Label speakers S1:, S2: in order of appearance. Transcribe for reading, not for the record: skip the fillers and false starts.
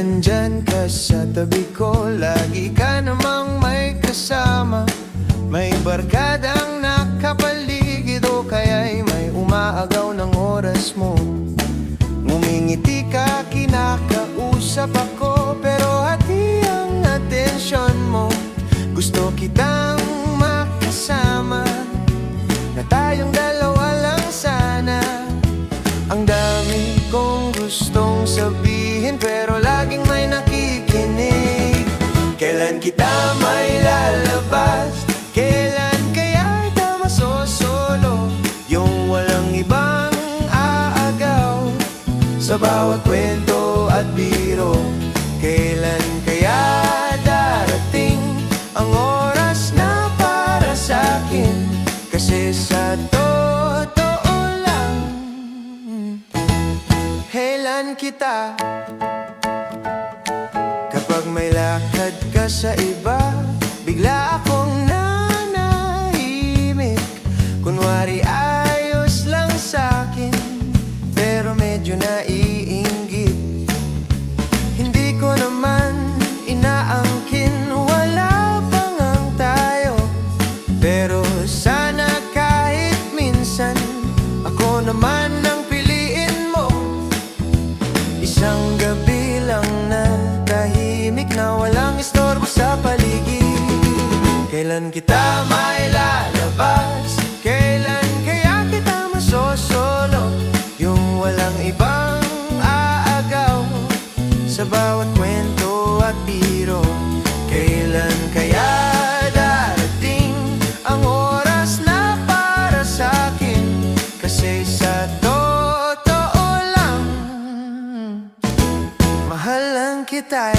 S1: nandyan ka sa tabi ko, lagi ka namang may kasama. May barkadang nakapaligid o kaya'y may umaagaw ng oras mo. Ngumingiti ka, kinakausap ako, pero hati ang atensyon mo. Gusto kitang makasama, na tayong dalawa lang sana. Ang dami kong gustong sabihin, pero laging may nakikinig. Kailan kita may lalabas? Kailan kaya ito masosolo? Yung walang ibang aagaw sa bawat kwento at biro. Kailan kaya darating ang oras na para sa'kin? Kasi sa totoo lang, kailan kita? Kapag may lakad ka sa iba, bigla akong nanahimik. Kunwari ayos lang sa'kin, pero medyo naiinggit. Hindi ko naman inaangkin, wala pang ang tayo. Pero sana kahit minsan, ako naman ang piliin mo. Isang gabi lang na tahimik, na walang istorbo sa paligid. Kailan kita may lalabas? Kailan kaya kita masosolo? Yung walang ibang aagaw sa bawat kwento at biro. Kailan kaya darating ang oras na para sa'kin? Kasi sa totoo lang, mahal lang kita.